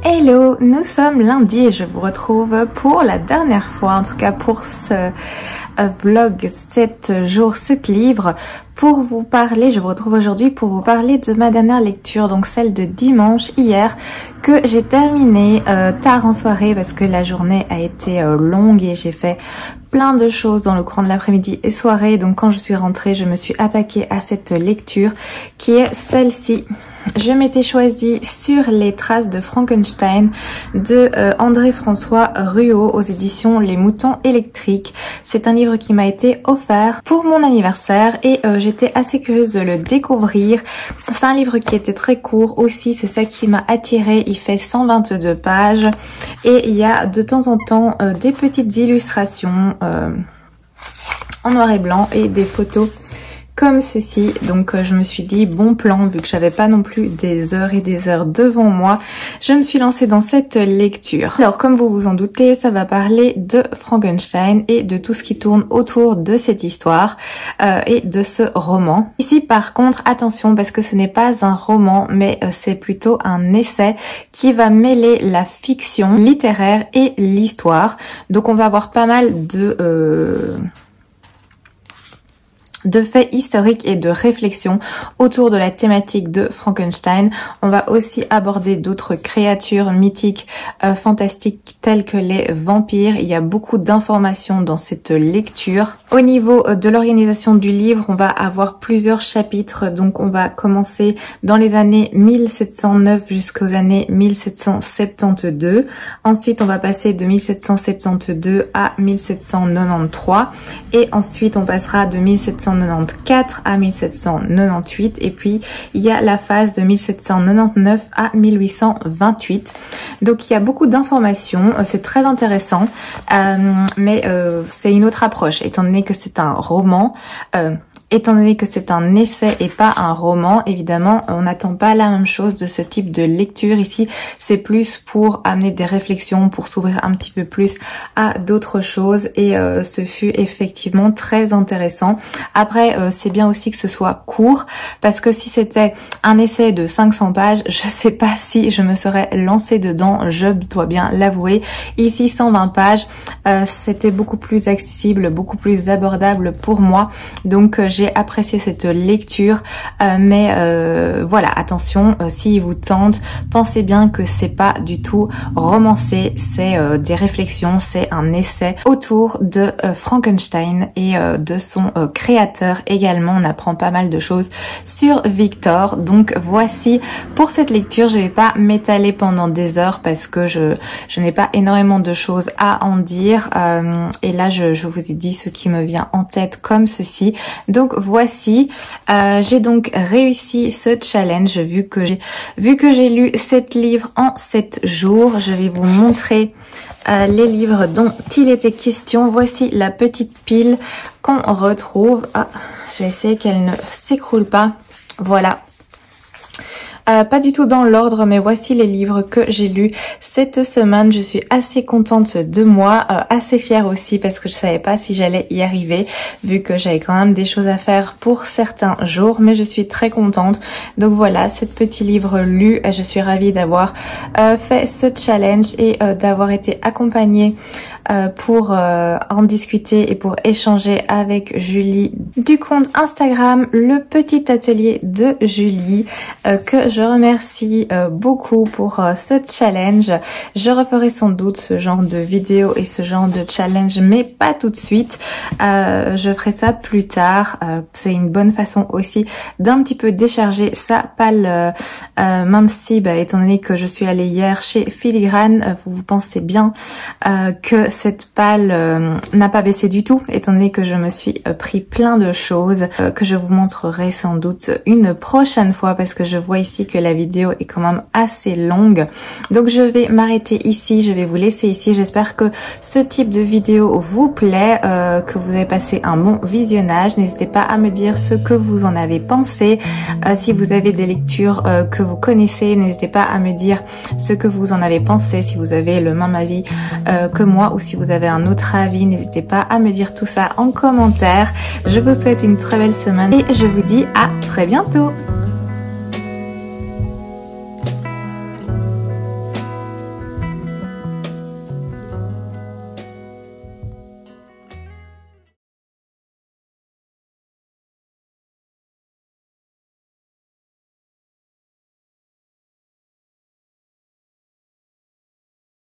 Hello, nous sommes lundi et je vous retrouve pour la dernière fois, en tout cas pour ce vlog 7 jours 7 livres, pour vous parler, je vous retrouve aujourd'hui pour vous parler de ma dernière lecture, donc celle de dimanche hier, que j'ai terminée tard en soirée parce que la journée a été longue et j'ai fait plein de choses dans le courant de l'après-midi et soirée. Donc quand je suis rentrée, je me suis attaquée à cette lecture qui est celle-ci. Je m'étais choisie Sur les traces de Frankenstein de André-François Ruot aux éditions Les Moutons Électriques. C'est un livre qui m'a été offert pour mon anniversaire et j'étais assez curieuse de le découvrir. C'est un livre qui était très court aussi, c'est ça qui m'a attirée. Il fait 122 pages et il y a de temps en temps des petites illustrations en noir et blanc et des photos comme ceci. Donc je me suis dit bon plan, vu que j'avais pas non plus des heures et des heures devant moi, je me suis lancée dans cette lecture. Alors comme vous vous en doutez, ça va parler de Frankenstein et de tout ce qui tourne autour de cette histoire et de ce roman. Ici par contre attention, parce que ce n'est pas un roman mais c'est plutôt un essai qui va mêler la fiction littéraire et l'histoire. Donc on va avoir pas mal de de faits historiques et de réflexions autour de la thématique de Frankenstein. On va aussi aborder d'autres créatures mythiques, fantastiques telles que les vampires. Il y a beaucoup d'informations dans cette lecture. Au niveau de l'organisation du livre, on va avoir plusieurs chapitres. Donc on va commencer dans les années 1709 jusqu'aux années 1772. Ensuite on va passer de 1772 à 1793 et ensuite on passera de 1794 à 1798 et puis il y a la phase de 1799 à 1828. Donc il y a beaucoup d'informations, c'est très intéressant, mais c'est une autre approche étant donné que c'est un roman. Étant donné que c'est un essai et pas un roman, évidemment, on n'attend pas la même chose de ce type de lecture. Ici, c'est plus pour amener des réflexions, pour s'ouvrir un petit peu plus à d'autres choses et ce fut effectivement très intéressant. Après, c'est bien aussi que ce soit court parce que si c'était un essai de 500 pages, je sais pas si je me serais lancée dedans, je dois bien l'avouer. Ici, 120 pages, c'était beaucoup plus accessible, beaucoup plus abordable pour moi. Donc, j'ai apprécié cette lecture, mais voilà, attention, s'il vous tente, pensez bien que c'est pas du tout romancé, c'est des réflexions, c'est un essai autour de Frankenstein et de son créateur également. On apprend pas mal de choses sur Victor. Donc voici pour cette lecture, je vais pas m'étaler pendant des heures parce que je n'ai pas énormément de choses à en dire et là je vous ai dit ce qui me vient en tête comme ceci. Donc voici, j'ai donc réussi ce challenge vu que j'ai lu 7 livres en 7 jours. Je vais vous montrer les livres dont il était question. Voici la petite pile qu'on retrouve. Ah, je vais essayer qu'elle ne s'écroule pas. Voilà. Pas du tout dans l'ordre, mais voici les livres que j'ai lus cette semaine. Je suis assez contente de moi, assez fière aussi parce que je savais pas si j'allais y arriver vu que j'avais quand même des choses à faire pour certains jours, mais je suis très contente. Donc voilà, ce petit livre lu, je suis ravie d'avoir fait ce challenge et d'avoir été accompagnée pour en discuter et pour échanger avec Julie du compte Instagram Le Petit Atelier de Julie, que je remercie beaucoup pour ce challenge. Je referai sans doute ce genre de vidéo et ce genre de challenge, mais pas tout de suite. Je ferai ça plus tard. C'est une bonne façon aussi d'un petit peu décharger sa palle, même si, étant donné que je suis allée hier chez Filigrane, vous pensez bien que cette palle n'a pas baissé du tout, étant donné que je me suis pris plein de choses que je vous montrerai sans doute une prochaine fois parce que je vois ici que la vidéo est quand même assez longue. Donc je vais m'arrêter ici, je vais vous laisser ici. J'espère que ce type de vidéo vous plaît, que vous avez passé un bon visionnage. N'hésitez pas à me dire ce que vous en avez pensé. Si vous avez des lectures que vous connaissez, n'hésitez pas à me dire ce que vous en avez pensé. Si vous avez le même avis que moi ou si vous avez un autre avis, n'hésitez pas à me dire tout ça en commentaire. Je vous souhaite une très belle semaine et je vous dis à très bientôt.